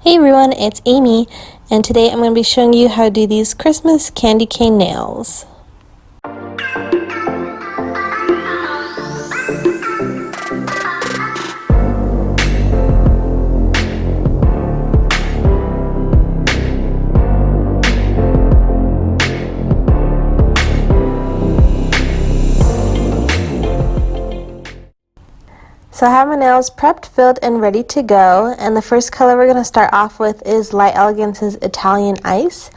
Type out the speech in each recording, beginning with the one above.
Hey everyone, it's Amy, and today I'm going to be showing you how to do these Christmas candy cane nails. So I have my nails prepped, filled, and ready to go, and the first color we're going to start off with is Light Elegance's Italian Ice.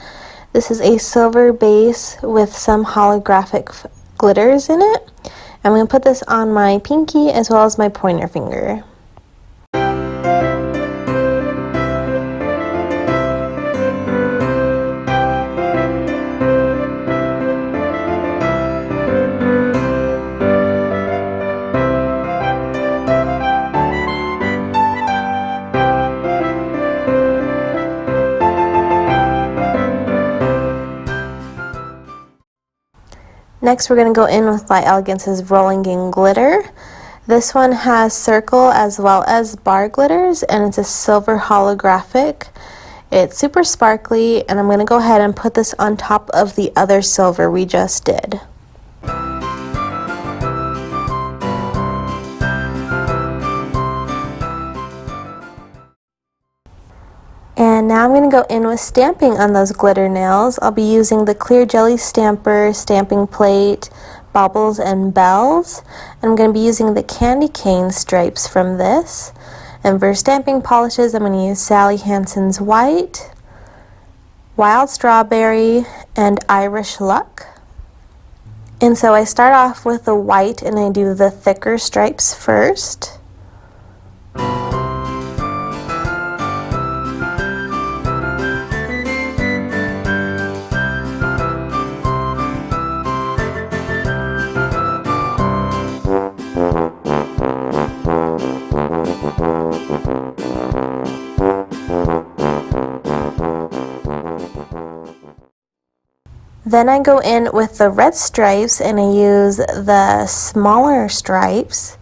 This is a silver base with some holographic glitters in it. I'm going to put this on my pinky as well as my pointer finger. Next, we're going to go in with Light Elegance's Rolling in Glitter. This one has circle as well as bar glitters, and it's a silver holographic. It's super sparkly, and I'm going to go ahead and put this on top of the other silver we just did. And now I'm going to go in with stamping on those glitter nails. I'll be using the clear jelly stamper, stamping plate, baubles, and bells. And I'm going to be using the candy cane stripes from this. And for stamping polishes, I'm going to use Hansen's white, wild strawberry, and Irish luck. And so I start off with the white and I do the thicker stripes first. Then I go in with the red stripes and I use the smaller stripes,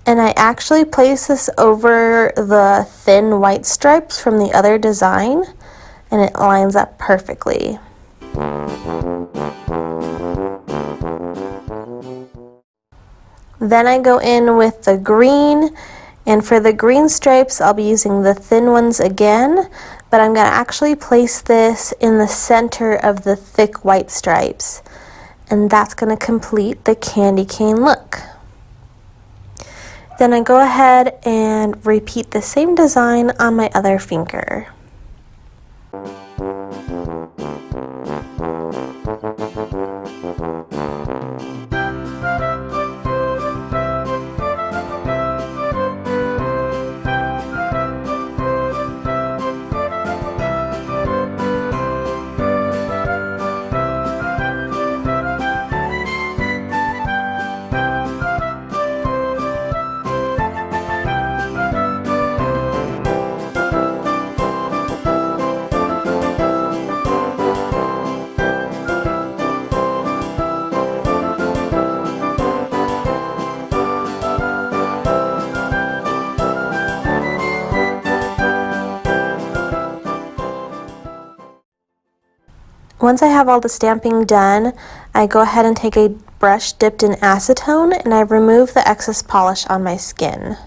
and I actually place this over the thin white stripes from the other design, and it lines up perfectly. Then I go in with the green, and for the green stripes I'll be using the thin ones again, but I'm going to actually place this in the center of the thick white stripes, and that's going to complete the candy cane look. Then I go ahead and repeat the same design on my other finger. Once I have all the stamping done, I go ahead and take a brush dipped in acetone and I remove the excess polish on my skin.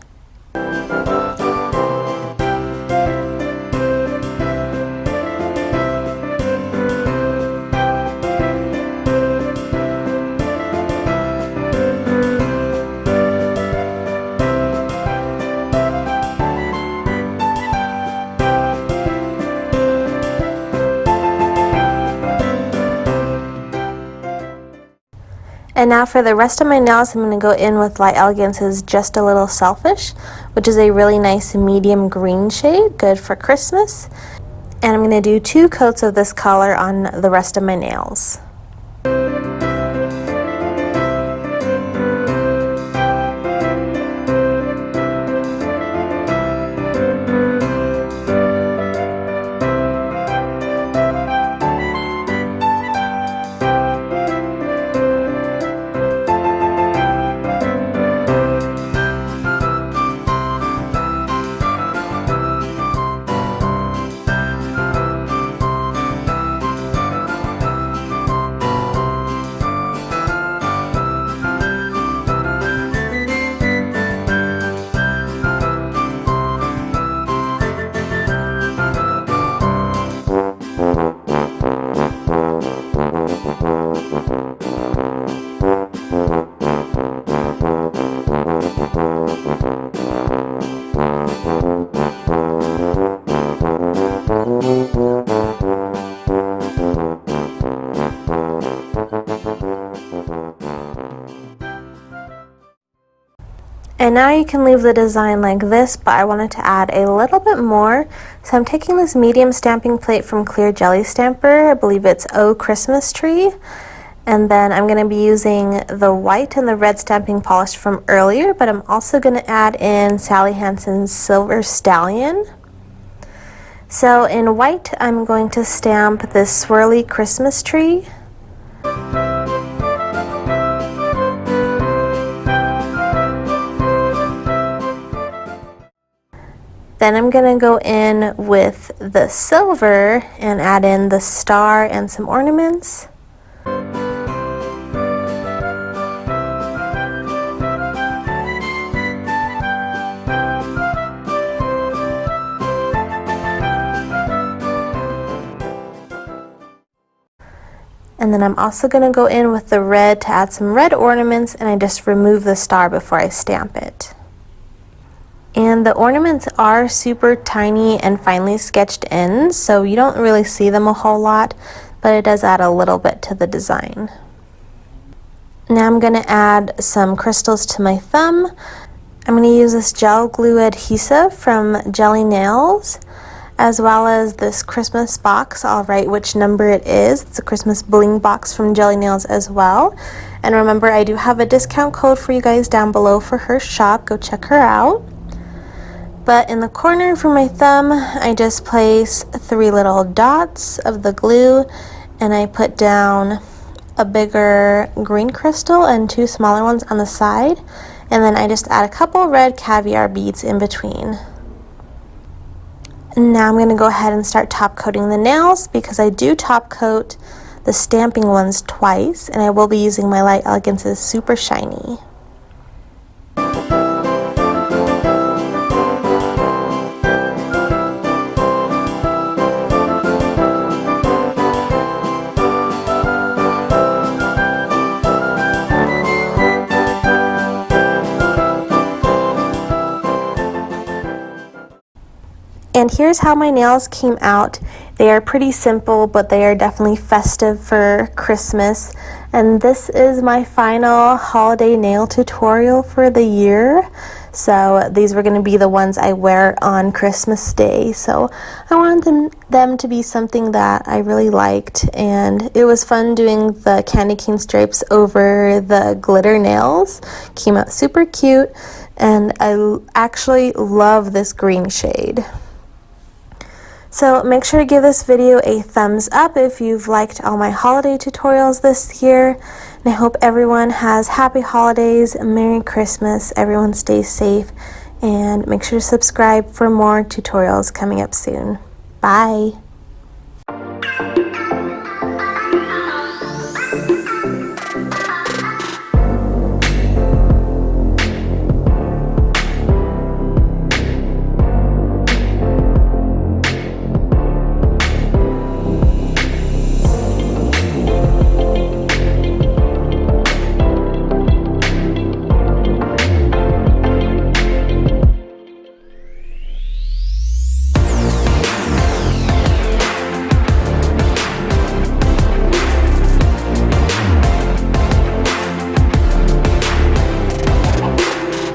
And now for the rest of my nails, I'm going to go in with Light Elegance's Just a Little Selfish, which is a really nice medium green shade, good for Christmas. And I'm going to do 2 coats of this color on the rest of my nails. And now you can leave the design like this, but I wanted to add a little bit more. So I'm taking this medium stamping plate from Clear Jelly Stamper. I believe it's Oh Christmas Tree. And then I'm going to be using the white and the red stamping polish from earlier, but I'm also going to add in Sally Hansen's Silver Stallion. So in white, I'm going to stamp this swirly Christmas tree. Then I'm going to go in with the silver and add in the star and some ornaments. And then I'm also going to go in with the red to add some red ornaments, and I just remove the star before I stamp it. And the ornaments are super tiny and finely sketched in, so you don't really see them a whole lot, but it does add a little bit to the design. Now I'm going to add some crystals to my thumb. I'm going to use this gel glue adhesive from Jelly Nails, as well as this Christmas box. I'll write which number it is. It's a Christmas bling box from Jelly Nails as well. And remember, I do have a discount code for you guys down below for her shop. Go check her out. But in the corner for my thumb, I just place 3 little dots of the glue, and I put down a bigger green crystal and 2 smaller ones on the side. And then I just add a couple red caviar beads in between. And now I'm going to go ahead and start top coating the nails, because I do top coat the stamping ones twice, and I will be using my Light Elegance's Super Shiny. And here's how my nails came out. They are pretty simple, but they are definitely festive for Christmas. And this is my final holiday nail tutorial for the year. So these were going to be the ones I wear on Christmas Day. So I wanted them to be something that I really liked. And it was fun doing the candy cane stripes over the glitter nails. Came out super cute. And I actually love this green shade. So make sure to give this video a thumbs up if you've liked all my holiday tutorials this year. And I hope everyone has happy holidays, Merry Christmas, everyone stays safe, and make sure to subscribe for more tutorials coming up soon. Bye!